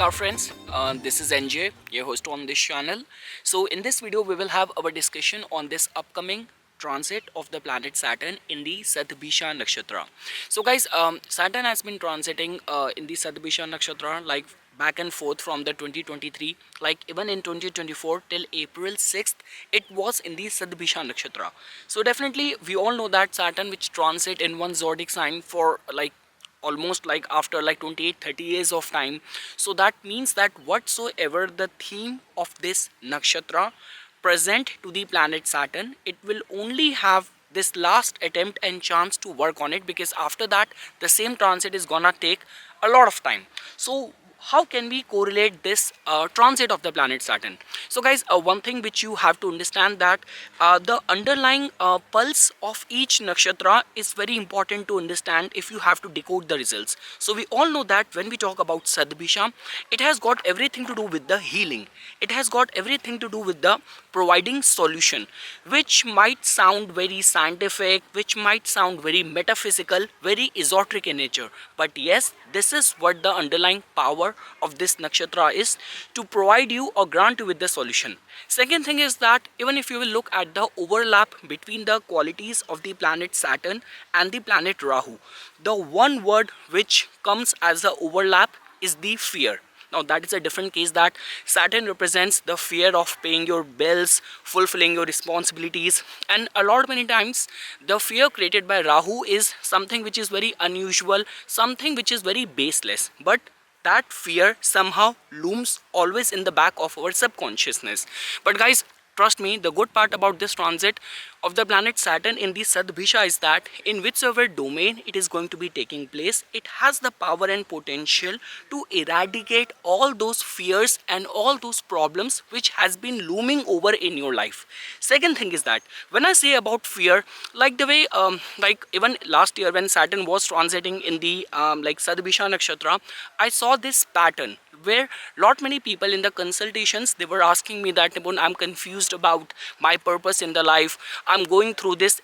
Namaskar friends, this is NJ, your host on this channel. So in this video we will have our discussion on this upcoming transit of the planet Saturn in the Satabhisha Nakshatra. So guys, Saturn has been transiting in the Satabhisha Nakshatra like back and forth from the 2023, like even in 2024 till April 6th it was in the Satabhisha Nakshatra. So definitely we all know that Saturn, which transit in one zodiac sign for like almost like after like 28-30 years of time. So that means that whatsoever the theme of this nakshatra present to the planet Saturn, it will only have this last attempt and chance to work on it, because after that the same transit is gonna take a lot of time. So how can we correlate this transit of the planet Saturn? So guys, one thing which you have to understand, that the underlying pulse of each nakshatra is very important to understand if you have to decode the results. So we all know that when we talk about Satabhisha, it has got everything to do with the healing. It has got everything to do with the providing solution, which might sound very scientific, which might sound very metaphysical, very esoteric in nature. But yes, this is what the underlying power of this nakshatra is, to provide you or grant you with the solution. Second thing is that even if you will look at the overlap between the qualities of the planet Saturn and the planet Rahu, the one word which comes as the overlap is the fear. Now that is a different case, that Saturn represents the fear of paying your bills, fulfilling your responsibilities, and a lot many times the fear created by Rahu is something which is very unusual, something which is very baseless, but that fear somehow looms always in the back of our subconsciousness. But guys, trust me, the good part about this transit of the planet Saturn in the Satabhisha is that in whichever domain it is going to be taking place, it has the power and potential to eradicate all those fears and all those problems which has been looming over in your life. Second thing is that when I say about fear, like the way like even last year when Saturn was transiting in the like Satabhisha Nakshatra, I saw this pattern where lot many people in the consultations, they were asking me that, Nipun, I'm confused about my purpose in the life, I'm going through this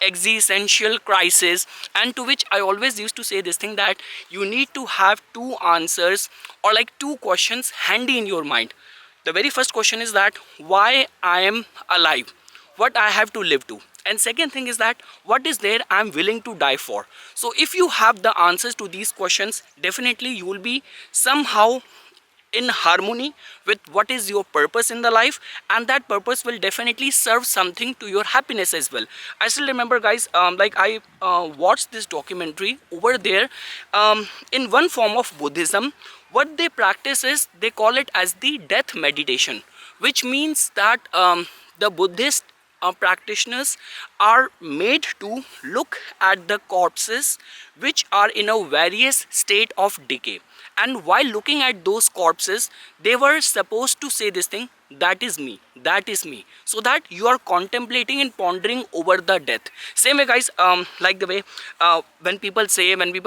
existential crisis. And to which I always used to say this thing, that you need to have two answers or like two questions handy in your mind. The very first question is that why I am alive, what I have to live to. And second thing is that what is there I'm willing to die for. So if you have the answers to these questions, definitely you will be somehow in harmony with what is your purpose in the life, and that purpose will definitely serve something to your happiness as well. I still remember, guys, like I watched this documentary over there. In one form of Buddhism, what they practice is they call it as the death meditation, which means that the Buddhist practitioners are made to look at the corpses which are in a various state of decay, and while looking at those corpses they were supposed to say this thing, that is me, that is me, so that you are contemplating and pondering over the death. Same way, guys, like the way when people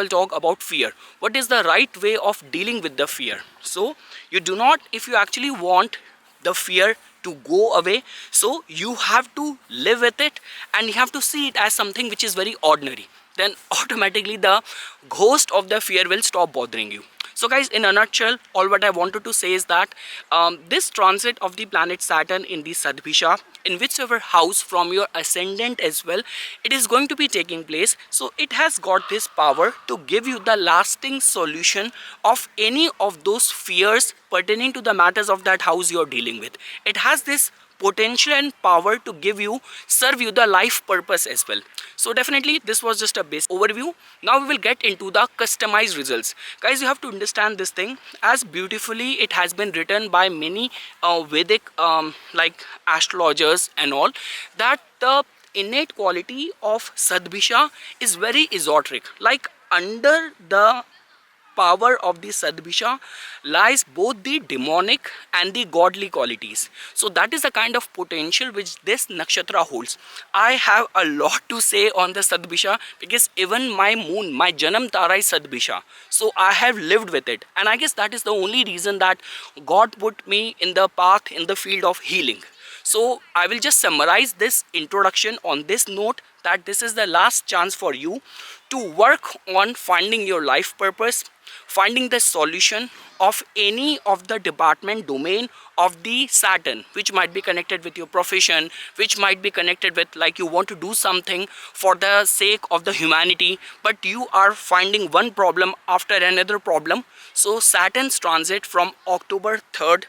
talk about fear, what is the right way of dealing with the fear? So you do not, if you actually want the fear to go away, so you have to live with it and you have to see it as something which is very ordinary, then automatically the ghost of the fear will stop bothering you. So guys, in a nutshell, all what I wanted to say is that this transit of the planet Saturn in the Satabhisha, in whichever house from your ascendant as well, it is going to be taking place. So it has got this power to give you the lasting solution of any of those fears pertaining to the matters of that house you are dealing with. It has this potential and power to serve you the life purpose as well. So definitely this was just a basic overview. Now we will get into the customized results. Guys, you have to understand this thing as beautifully it has been written by many Vedic like astrologers and all, that the innate quality of Satabhisha is very esoteric. Like under the power of the Satabhisha lies both the demonic and the godly qualities. So that is the kind of potential which this nakshatra holds. I have a lot to say on the Satabhisha, because even my moon, my Janam Tara is Satabhisha. So I have lived with it, and I guess that is the only reason that God put me in the path, in the field of healing. So I will just summarize this introduction on this note, that this is the last chance for you to work on finding your life purpose, finding the solution of any of the department domain of the Saturn, which might be connected with your profession, which might be connected with, like, you want to do something for the sake of the humanity, but you are finding one problem after another problem. So Saturn's transit from October 3rd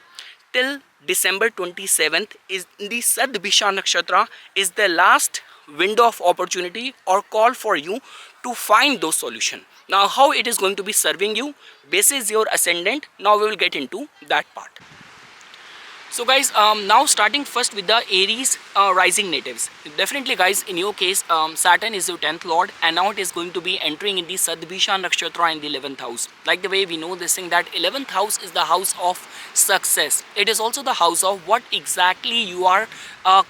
till December 27th is in the Satabhisha Nakshatra is the last window of opportunity or call for you to find those solutions. Now how it is going to be serving you basis your ascendant, now we will get into that part. So guys, now starting first with the Aries rising natives. Definitely guys, in your case, Saturn is your 10th lord, and now it is going to be entering in the Satabhisha Nakshatra in the 11th house. Like the way we know this thing, that 11th house is the house of success. It is also the house of what exactly you are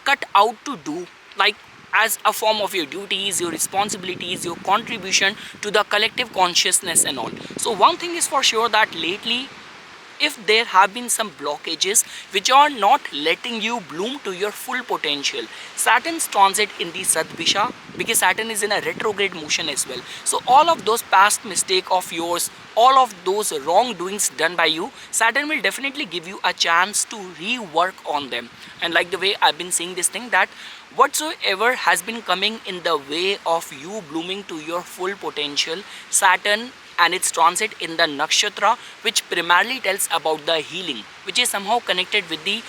cut out to do, like as a form of your duties, your responsibilities, your contribution to the collective consciousness and all. So one thing is for sure, that lately, if there have been some blockages which are not letting you bloom to your full potential, Saturn's transit in the Satabhisha, because Saturn is in a retrograde motion as well. So all of those past mistake of yours, all of those wrongdoings done by you, Saturn will definitely give you a chance to rework on them. And like the way I've been saying this thing, that whatsoever has been coming in the way of you blooming to your full potential, Saturn and its transit in the nakshatra, which primarily tells about the healing, which is somehow connected with the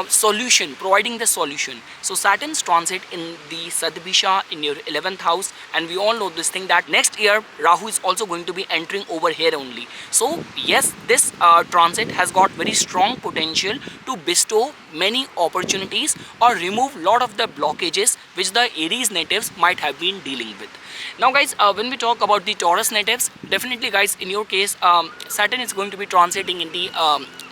solution, providing the solution. So Saturn's transit in the Satabhisha in your 11th house, and we all know this thing, that next year Rahu is also going to be entering over here only. So yes, this transit has got very strong potential to bestow many opportunities or remove lot of the blockages which the Aries natives might have been dealing with. Now guys, when we talk about the Taurus natives, definitely guys, in your case, Saturn is going to be transiting in the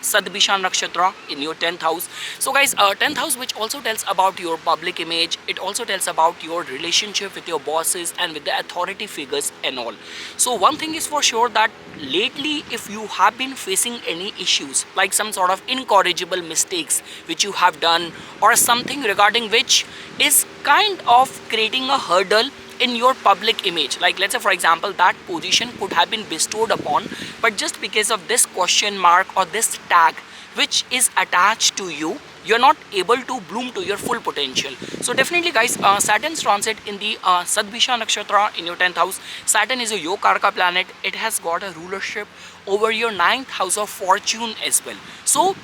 Satabhisha Nakshatra in your 10th house. So guys, 10th house, which also tells about your public image, it also tells about your relationship with your bosses and with the authority figures and all. So one thing is for sure, that lately if you have been facing any issues, like some sort of incorrigible mistakes which you have done, or something regarding which is kind of creating a hurdle in your public image, like let's say for example, that position could have been bestowed upon, but just because of this question mark or this tag which is attached to you, you're not able to bloom to your full potential. So definitely guys, Saturn's transit in the Satabhisha Nakshatra in your 10th house. Saturn is a Yogarka planet. It has got a rulership over your 9th house of fortune as well. So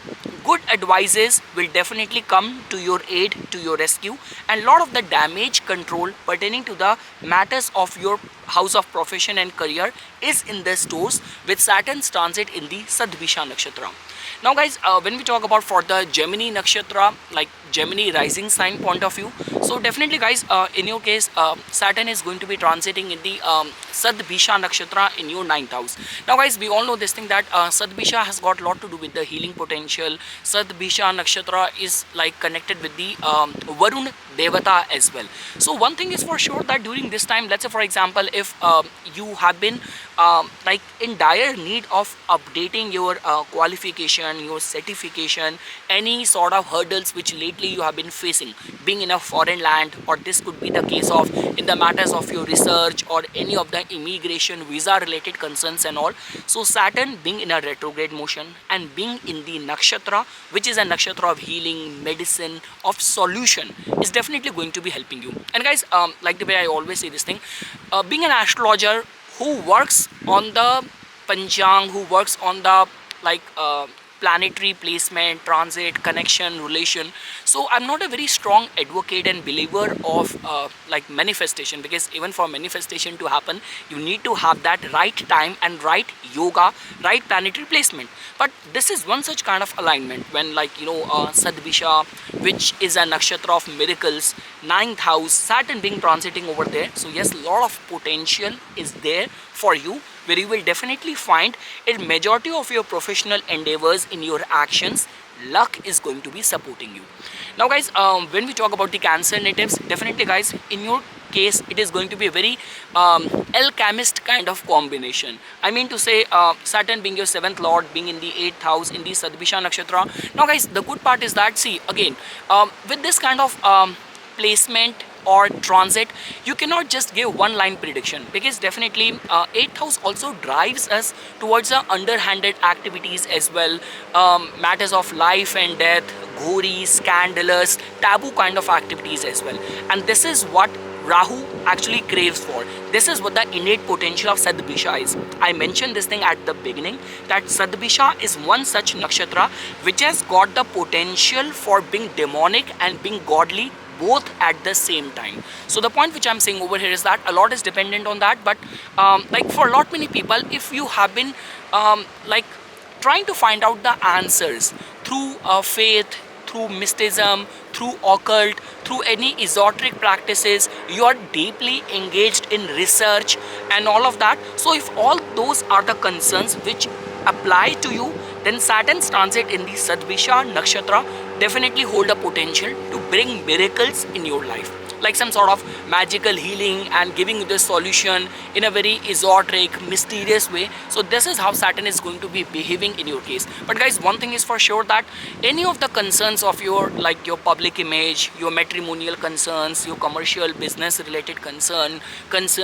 good advices will definitely come to your aid, to your rescue, and lot of the damage control pertaining to the matters of your house of profession and career is in the stores with Saturn's transit in the Satabhisha Nakshatra. Now guys, when we talk about for the Gemini Nakshatra, like Gemini rising sign point of view, so definitely guys, in your case, Saturn is going to be transiting in the Satabhisha Nakshatra in your 9th house. Now guys, we all know this thing, that Satabhisha has got a lot to do with the healing potential. Satabhisha Nakshatra is like connected with the Varun Devata as well. So one thing is for sure, that during this time, let's say for example, if you have been like in dire need of updating your qualification, your certification, any sort of hurdles which lately you have been facing, being in a foreign land, or this could be the case of in the matters of your research or any of the immigration visa related concerns and all. So Saturn being in a retrograde motion and being in the nakshatra, which is a nakshatra of healing, medicine, of solution, is definitely going to be helping you. And guys, like the way I always say this thing, being an astrologer who works on the Panchang, who works on the like planetary placement, transit, connection, relation. So I'm not a very strong advocate and believer of like manifestation, because even for manifestation to happen, you need to have that right time and right yoga, right planetary placement. But this is one such kind of alignment when, like, you know, Satabhisha, which is a nakshatra of miracles, 9th house, Saturn being transiting over there. So yes, a lot of potential is there for you, where you will definitely find in majority of your professional endeavors, in your actions, luck is going to be supporting you. Now guys, when we talk about the Cancer natives, definitely guys, in your case it is going to be a very alchemist kind of combination. I mean to say, Saturn being your 7th lord, being in the 8th house in the Satabhisha Nakshatra. Now guys, the good part is that, see again, with this kind of placement or transit, you cannot just give one line prediction, because definitely 8th house also drives us towards the underhanded activities as well, matters of life and death, gory, scandalous, taboo kind of activities as well. And this is what Rahu actually craves for. This is what the innate potential of Satabhisha is. I mentioned this thing at the beginning, that Satabhisha is one such nakshatra which has got the potential for being demonic and being godly both at the same time. So the point which I'm saying over here is that a lot is dependent on that, but like for a lot many people, if you have been like trying to find out the answers through faith, through mysticism, through occult, through any esoteric practices, you are deeply engaged in research and all of that. So if all those are the concerns which apply to you, then Saturn's transit in the Satabhisha Nakshatra definitely hold a potential to bring miracles in your life, like some sort of magical healing and giving you the solution in a very esoteric, mysterious way. So this is how Saturn is going to be behaving in your case. But guys, one thing is for sure, that any of the concerns of your, like your public image, your matrimonial concerns, your commercial business related concern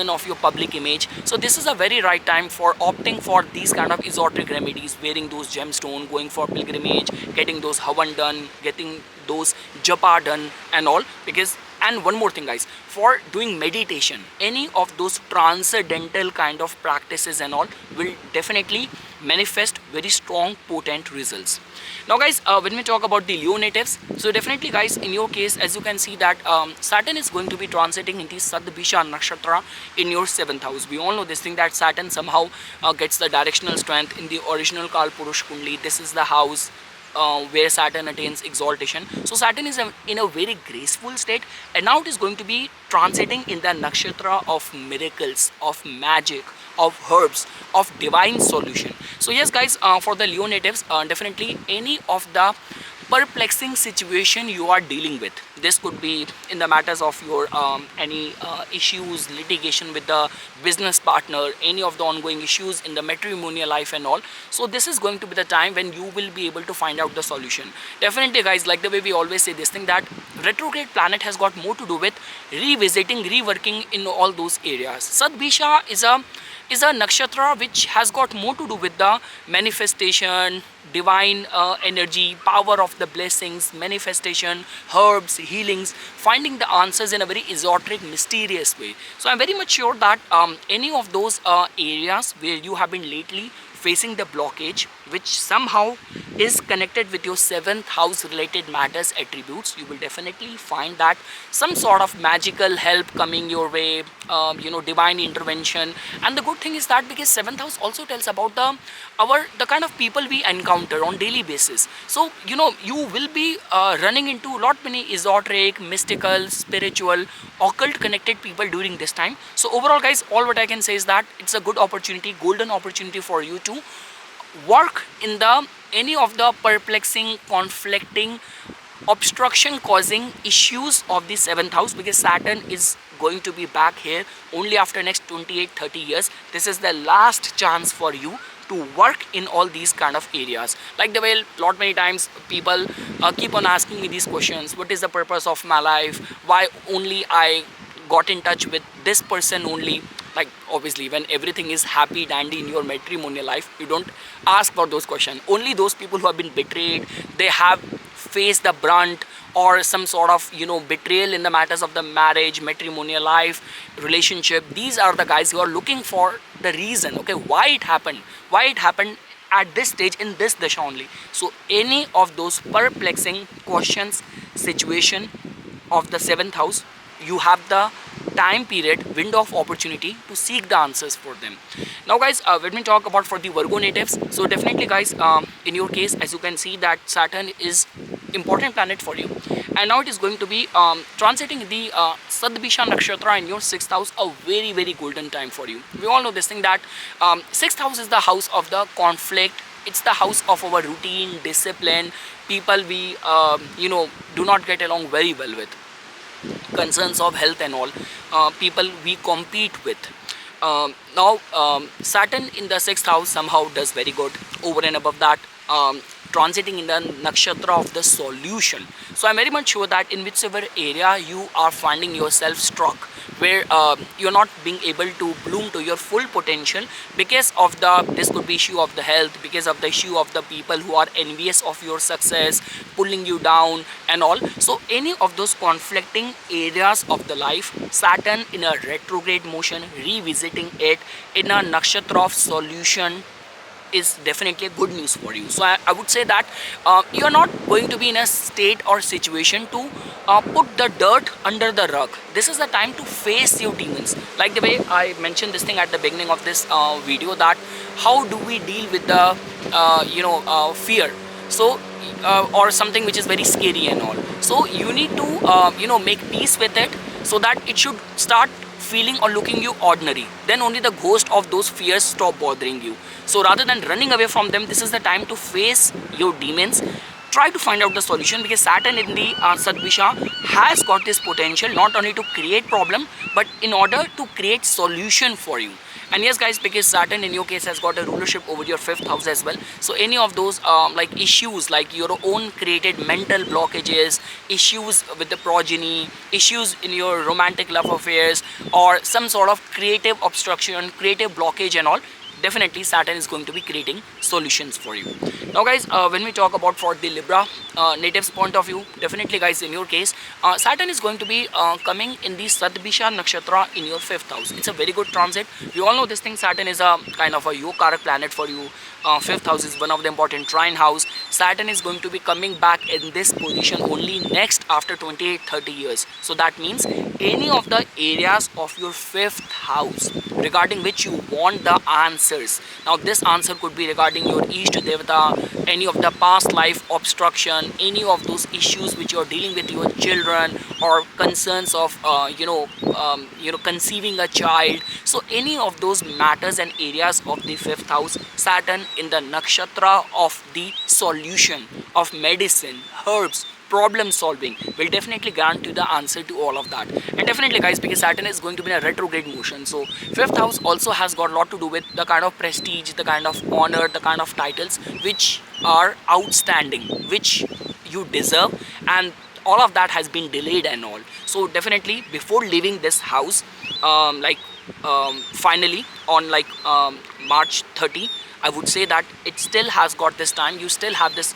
of your public image, so this is a very right time for opting for these kind of esoteric remedies, wearing those gemstones, going for pilgrimage, getting those havan done, getting those japa done and all. Because, and one more thing guys, for doing meditation, any of those transcendental kind of practices and all will definitely manifest very strong potent results. Now guys, when we talk about the Leo natives, so definitely guys, in your case, as you can see that Saturn is going to be transiting in the Satabhisha Nakshatra in your 7th house. We all know this thing, that Saturn somehow gets the directional strength in the original Kal Purush Kundli. This is the house where Saturn attains exaltation. So Saturn is in a very graceful state, and now it is going to be transiting in the nakshatra of miracles, of magic, of herbs, of divine solution. So yes guys, for the Leo natives, definitely any of the perplexing situation you are dealing with, this could be in the matters of your any issues, litigation with the business partner, any of the ongoing issues in the matrimonial life and all. So this is going to be the time when you will be able to find out the solution. Definitely guys, like the way we always say this thing, that retrograde planet has got more to do with revisiting, reworking in all those areas. Satabhisha is a nakshatra which has got more to do with the manifestation, divine energy, power of the blessings, manifestation, herbs, healings, finding the answers in a very esoteric, mysterious way. So I'm very much sure that any of those areas where you have been lately facing the blockage, which somehow is connected with your 7th house related matters, attributes, you will definitely find that some sort of magical help coming your way, divine intervention. And the good thing is that because 7th house also tells about the kind of people we encounter on daily basis. So you will be running into a lot many esoteric, mystical, spiritual, occult connected people during this time. So overall guys, all what I can say is that it's a good opportunity, golden opportunity for you to work in any of the perplexing, conflicting, obstruction causing issues of the 7th house, because Saturn is going to be back here only after next 28-30 years. This is the last chance for you to work in all these kind of areas. Like the way lot many times people keep on asking me these questions: what is the purpose of my life, why only I got in touch with this person only. Like obviously when everything is happy dandy in your matrimonial life, you don't ask for those questions. Only those people who have been betrayed, they have faced the brunt or some sort of betrayal in the matters of the marriage, matrimonial life, relationship, these are the guys who are looking for the reason, okay, why it happened at this stage in this dasha only. So any of those perplexing questions, situation of the 7th house, you have the time period, window of opportunity to seek the answers for them. Now guys, when we talk about for the Virgo natives, so definitely guys, in your case, as you can see that Saturn is important planet for you, and now it is going to be transiting the Satabhisha Nakshatra in your 6th house, a very very golden time for you. We all know this thing that 6th house is the house of the conflict. It's the house of our routine, discipline, people we do not get along very well with. concerns of health and all, people we compete with. Now Saturn in the sixth house somehow does very good. Over and above that, transiting in the nakshatra of the solution. So I'm very much sure that in whichever area you are finding yourself struck, where you're not being able to bloom to your full potential because of this could be issue of the health, because of the issue of the people who are envious of your success, pulling you down and all. So any of those conflicting areas of the life, Saturn in a retrograde motion, revisiting it in a nakshatra of solution is definitely a good news for you. So I would say that you're not going to be in a state or situation to put the dirt under the rug. This is the time to face your demons. Like the way I mentioned this thing at the beginning of this video, that how do we deal with the fear, so or something which is very scary and all. So you need to make peace with it, so that it should start feeling or looking you ordinary. Then only the ghost of those fears stop bothering you. So rather than running away from them, this is the time to face your demons. Try to find out the solution, because Saturn in the Satabhisha has got this potential not only to create problem, but in order to create solution for you. And yes guys, because Saturn in your case has got a rulership over your 5th house as well. So any of those like issues, like your own created mental blockages, issues with the progeny, issues in your romantic love affairs, or some sort of creative obstruction, creative blockage and all, definitely Saturn is going to be creating solutions for you. Now guys, when we talk about for the Libra natives point of view, definitely guys, in your case, Saturn is going to be coming in the Satabhisha Nakshatra in your 5th house. It's a very good transit. We all know this thing, Saturn is a kind of a yogarak planet for you. 5th house is one of the important trine house. Saturn is going to be coming back in this position only next after 28-30 years. So that means any of the areas of your 5th house regarding which you want the answers. Now this answer could be regarding your East Devata, any of the past life obstruction, any of those issues which you're dealing with your children, or concerns of conceiving a child. So any of those matters and areas of the 5th house, Saturn in the nakshatra of the solution, of medicine, herbs, problem solving, will definitely grant you the answer to all of that. And definitely guys, because Saturn is going to be in a retrograde motion, so 5th house also has got a lot to do with the kind of prestige, the kind of honor, the kind of titles which are outstanding, which you deserve, and all of that has been delayed and all. So definitely before leaving this house, finally on March 30, I would say that it still has got this time. You still have this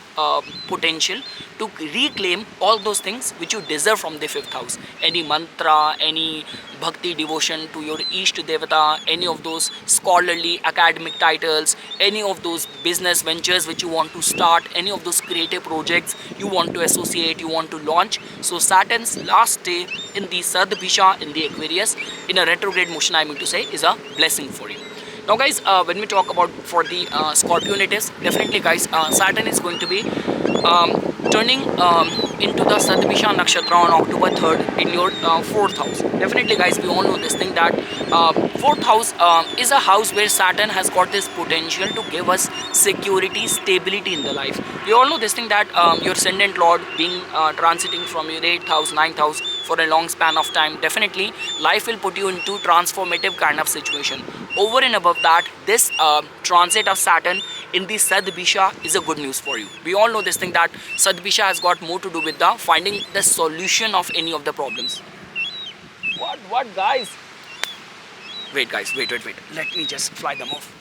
potential to reclaim all those things which you deserve from the 5th house. Any mantra, any bhakti devotion to your East Devata, any of those scholarly academic titles, any of those business ventures which you want to start, any of those creative projects you want to associate, you want to launch. So Saturn's last day in the Satabhisha, in the Aquarius, in a retrograde motion, I mean to say, is a blessing for you. Now guys, when we talk about for the Scorpio natives, definitely guys, Saturn is going to be turning into the Satabhisha Nakshatra on October 3rd in your 4th house. Definitely guys, we all know this thing that 4th house is a house where Saturn has got this potential to give us security, stability in the life. We all know this thing that your ascendant lord being transiting from your 8th house, 9th house for a long span of time, definitely life will put you into transformative kind of situation. Over and above that, this transit of Saturn in the Satabhisha is a good news for you. We all know this thing that Satabhisha has got more to do with the finding the solution of any of the problems. What guys? Wait guys, wait. Let me just fly them off.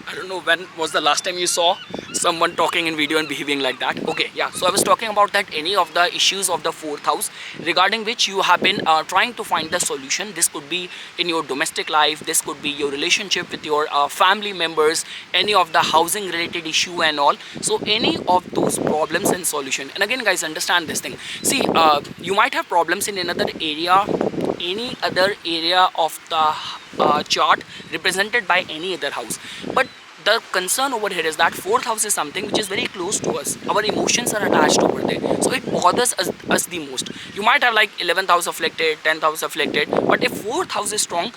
I don't know when was the last time you saw someone talking in video and behaving like that. Okay, yeah, so I was talking about that any of the issues of the 4th house regarding which you have been trying to find the solution. This could be in your domestic life, this could be your relationship with your family members, any of the housing related issue and all. So any of those problems and solution. And again guys, understand this thing. See, you might have problems in another area, any other area of the chart represented by any other house, but the concern over here is that 4th house is something which is very close to us. Our emotions are attached over there, so it bothers us the most. You might have like 11th house afflicted, 10th house afflicted, but if 4th house is strong,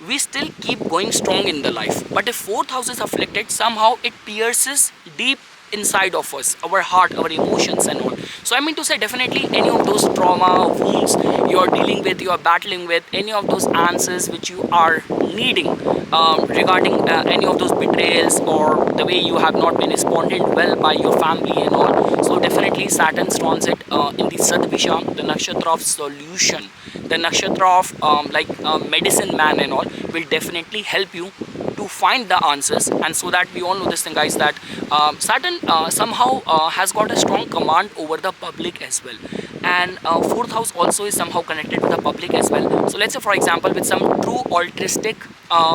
we still keep going strong in the life. But if 4th house is afflicted, somehow it pierces deep inside of us, our heart, our emotions and all. So I mean to say, definitely any of those trauma wounds you are dealing with, you are battling with, any of those answers which you are needing regarding any of those betrayals, or the way you have not been responded well by your family and all. So definitely Saturn's transit in the Satabhisha, the nakshatra of solution, the nakshatra of medicine man and all, will definitely help you to find the answers. And so that we all know this thing, guys, that Saturn somehow has got a strong command over the public as well, and fourth house also is somehow connected to the public as well. So let's say, for example, with some true altruistic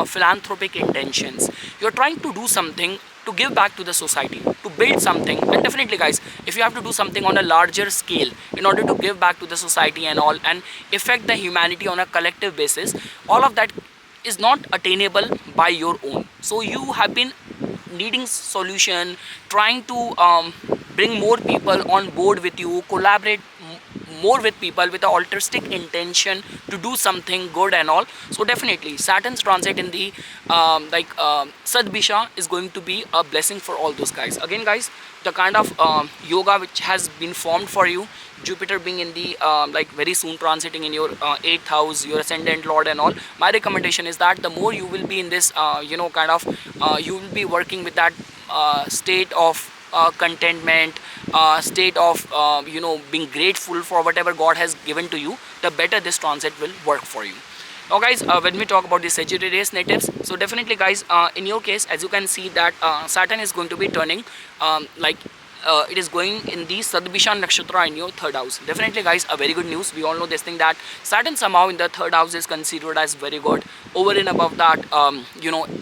philanthropic intentions, you're trying to do something to give back to the society, to build something. And definitely, guys, if you have to do something on a larger scale in order to give back to the society and all, and affect the humanity on a collective basis, all of that is not attainable by your own. So you have been needing solution, trying to bring more people on board with you, collaborate more with people with the altruistic intention to do something good and all. So definitely Saturn's transit in the Satabhisha is going to be a blessing for all those guys. Again, guys, the kind of yoga which has been formed for you, Jupiter being in the very soon transiting in your 8th house, your ascendant lord and all, my recommendation is that the more you will be in this you will be working with that state of contentment, state of being grateful for whatever God has given to you, the better this transit will work for you. Now, guys, when we talk about the Sagittarius natives, so definitely, guys, in your case, as you can see that Saturn is going to be turning it is going in the Satabhisha Nakshatra in your 3rd house. Definitely, guys, a very good news. We all know this thing that Saturn somehow in the 3rd house is considered as very good. Over and above that,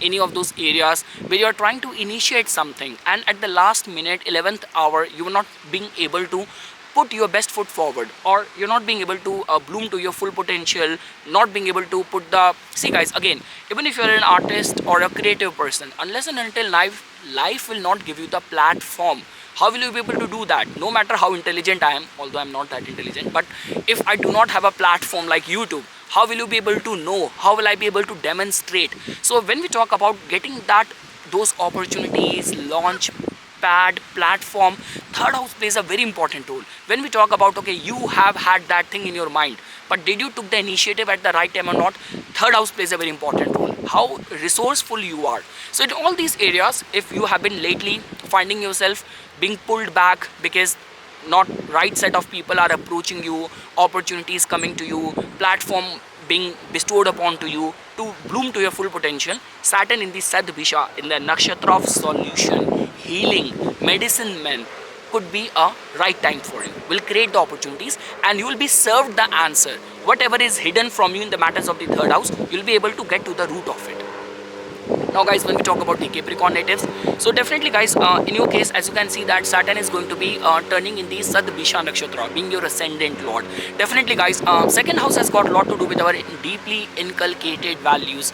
any of those areas where you are trying to initiate something, and at the last minute, 11th hour, you are not being able to put your best foot forward, or you're not being able to bloom to your full potential, not being able to put the... See, guys, again, even if you're an artist or a creative person, unless and until life will not give you the platform, how will you be able to do that? No matter how intelligent I am, although I'm not that intelligent, but if I do not have a platform like YouTube, how will you be able to know? How will I be able to demonstrate? So when we talk about getting those opportunities, launch pad, platform, 3rd house plays a very important role. When we talk about, okay, you have had that thing in your mind, but did you took the initiative at the right time or not? 3rd house plays a very important role. How resourceful you are. So in all these areas, if you have been lately finding yourself being pulled back because not right set of people are approaching you, opportunities coming to you, platform being bestowed upon to you to bloom to your full potential, Saturn in the Satabhisha, in the nakshatra of solution, healing, medicine man, could be a right time for you, will create the opportunities, and you will be served the answer. Whatever is hidden from you in the matters of the 3rd house, you will be able to get to the root of it. Now, guys, when we talk about the Capricorn natives, so definitely, guys, in your case, as you can see that Saturn is going to be turning in the Satabhisha Nakshatra, being your ascendant lord. Definitely, guys, 2nd house has got a lot to do with our deeply inculcated values.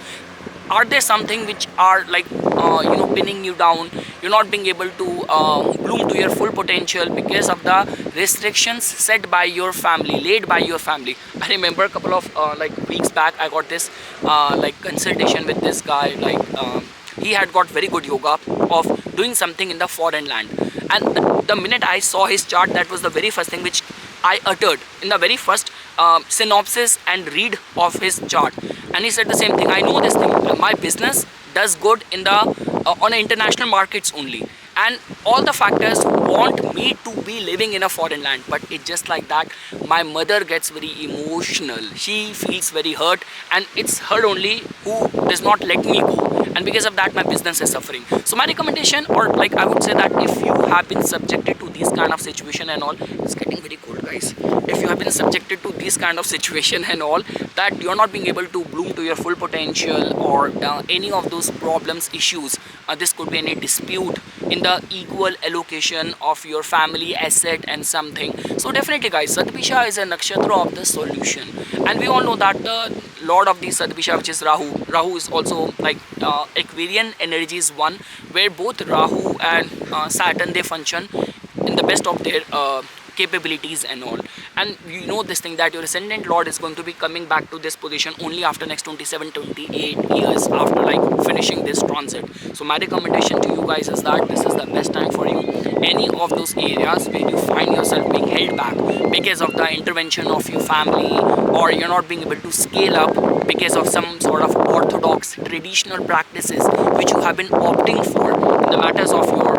Are there something which are pinning you down? You're not being able to bloom to your full potential because of the restrictions set by your family, laid by your family. I remember a couple of weeks back, I got this consultation with this guy. He had got very good yoga of doing something in the foreign land, and the minute I saw his chart, that was the very first thing which I uttered in the very first synopsis and read of his chart. And he said the same thing. I know this thing. My business does good in the on international markets only, and all the factors want me to be living in a foreign land. But it's just like that. My mother gets very emotional. She feels very hurt, and it's her only who does not let me go. And because of that, my business is suffering. So my recommendation, or I would say that if you have been subjected to these kind of situation and all, it's getting very cold, guys. If you have been subjected to this kind of situation and all, that you're not being able to bloom to your full potential, or any of those problems, issues, this could be any dispute in the equal allocation of your family asset and something. So definitely, guys, Satabhisha is a nakshatra of the solution, and we all know that the lord of the Satabhisha, which is Rahu is also Aquarian energy is one, where both Rahu and Saturn, they function in the best of their capabilities and all. And you know this thing that your ascendant lord is going to be coming back to this position only after next 27-28 years after like finishing this transit. So my recommendation to you guys is that this is the best time for you. Any of those areas where you find yourself being held back because of the intervention of your family, or you're not being able to scale up because of some sort of orthodox traditional practices which you have been opting for in the matters of your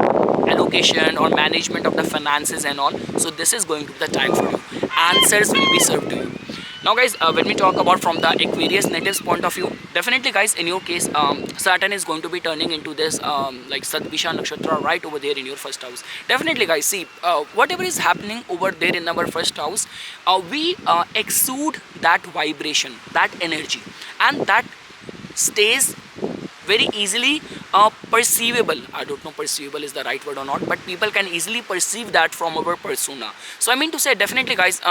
allocation or management of the finances and all. So this is going to be the time for you. Answers will be served to you. Now guys, when we talk about from the Aquarius natives point of view, definitely guys, in your case, Saturn is going to be turning into this like Satabhisha Nakshatra right over there in your first house. Definitely guys, see, whatever is happening over there in our first house, we exude that vibration, that energy, and that stays very easily perceivable. I don't know perceivable is the right word or not, but people can easily perceive that from our persona. So I mean to say, definitely guys,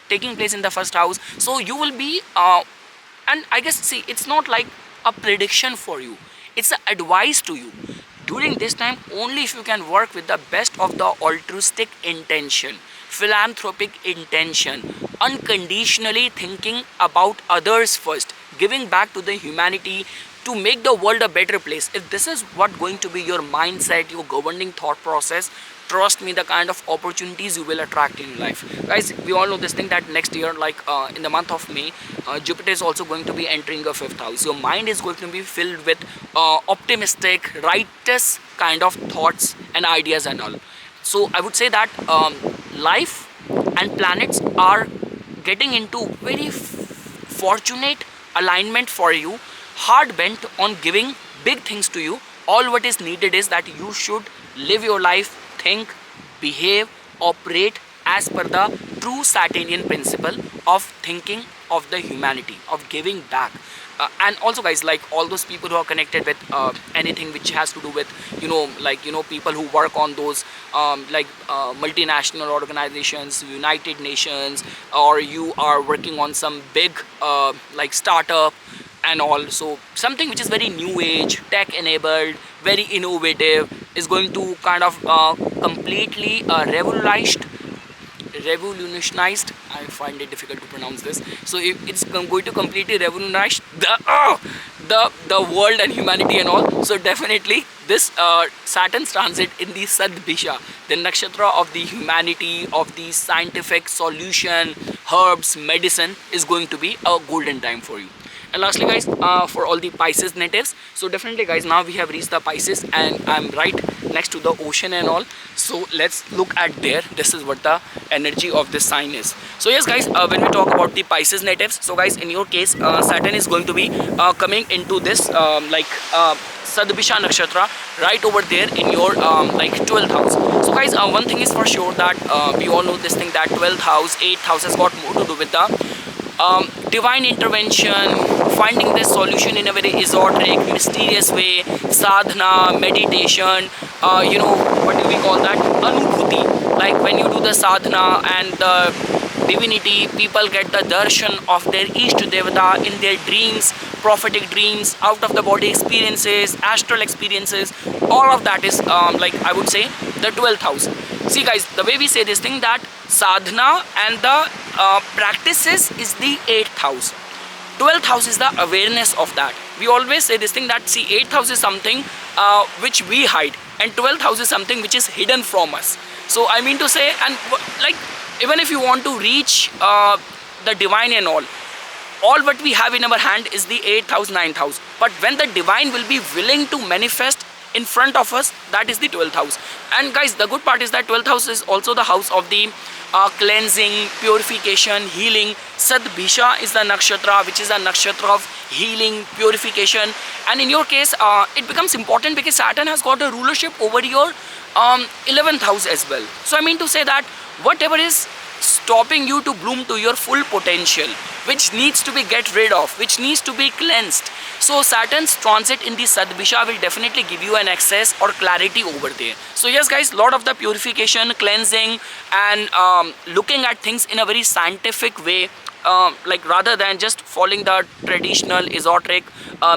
taking place in the first house, so you will be and I guess, see, it's not like a prediction for you, it's an advice to you. During this time, only if you can work with the best of the altruistic intention, philanthropic intention, unconditionally thinking about others first, giving back to the humanity, to make the world a better place. If this is what going to be your mindset, your governing thought process, trust me, the kind of opportunities you will attract in life. Guys, we all know this thing that next year, like in the month of May, Jupiter is also going to be entering a fifth house. Your mind is going to be filled with optimistic, righteous kind of thoughts and ideas and all. So I would say that life and planets are getting into very fortunate alignment for you, hard bent on giving big things to you. All what is needed is that you should live your life, think, behave, operate as per the true Saturnian principle of thinking of the humanity, of giving back. And also guys, like all those people who are connected with anything which has to do with, people who work on those multinational organizations, United Nations, or you are working on some big startup and all. So something which is very new age, tech enabled, very innovative, is going to kind of completely revolutionized, I find it difficult to pronounce this. So it's going to completely revolutionize the world and humanity and all. So definitely this Saturn's transit in the Satabhisha, the nakshatra of the humanity, of the scientific solution, herbs, medicine, is going to be a golden time for you. And lastly guys, for all the Pisces natives, so definitely guys, now we have reached the Pisces and I'm right next to the ocean and all. So let's look at there. This is what the energy of this sign is. So yes guys, when we talk about the Pisces natives, so guys, in your case, Saturn is going to be coming into this Satabhisha Nakshatra right over there in your 12th house. So guys, one thing is for sure that we all know this thing that 12th house, 8th house has got more to do with the divine intervention, finding this solution in a very esoteric, mysterious way, sadhana, meditation, what do we call that? Anubhuti. Like when you do the sadhana and the divinity, people get the darshan of their Ishta Devata in their dreams, prophetic dreams, out of the body experiences, astral experiences. All of that is I would say the 12th house. See guys, the way we say this thing that sadhana and the practices is the 8th house. 12th house is the awareness of that. We always say this thing that, see, 8th house is something which we hide, and 12th house is something which is hidden from us. So I mean to say, and like even if you want to reach the divine and all what we have in our hand is the 8th house, 9th house. But when the divine will be willing to manifest in front of us, that is the 12th house. And guys, the good part is that 12th house is also the house of the cleansing, purification, healing. Satabhisha is the nakshatra which is a nakshatra of healing, purification. And in your case, it becomes important because Saturn has got a rulership over your 11th house as well. So I mean to say that whatever is stopping you to bloom to your full potential, which needs to be get rid of, which needs to be cleansed. So Saturn's transit in the Satabhisha will definitely give you an access or clarity over there. So yes guys, lot of the purification, cleansing and looking at things in a very scientific way, like rather than just following the traditional esoteric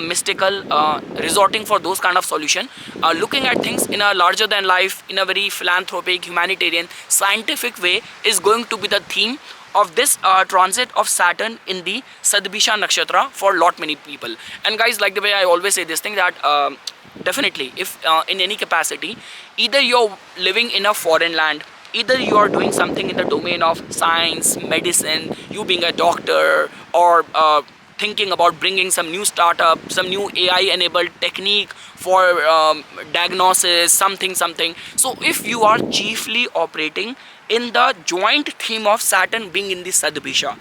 mystical resorting for those kind of solution, looking at things in a larger than life, in a very philanthropic, humanitarian, scientific way is going to be the theme of this transit of Saturn in the Satabhisha Nakshatra for lot many people. And guys, like the way I always say this thing, that definitely if in any capacity, either you're living in a foreign land, either you are doing something in the domain of science, medicine, you being a doctor, or thinking about bringing some new startup, some new AI enabled technique for diagnosis, something. So if you are chiefly operating in the joint theme of Saturn being in the Satabhisha,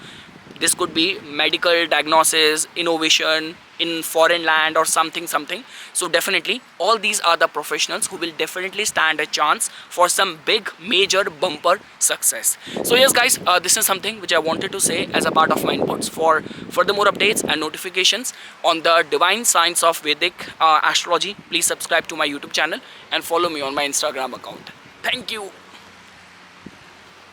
this could be medical diagnosis, innovation in foreign land or something. So definitely all these are the professionals who will definitely stand a chance for some big major bumper success. So yes guys, this is something which I wanted to say as a part of my inputs. For further more updates and notifications on the divine science of Vedic astrology, please subscribe to my YouTube channel and follow me on my Instagram account. Thank you.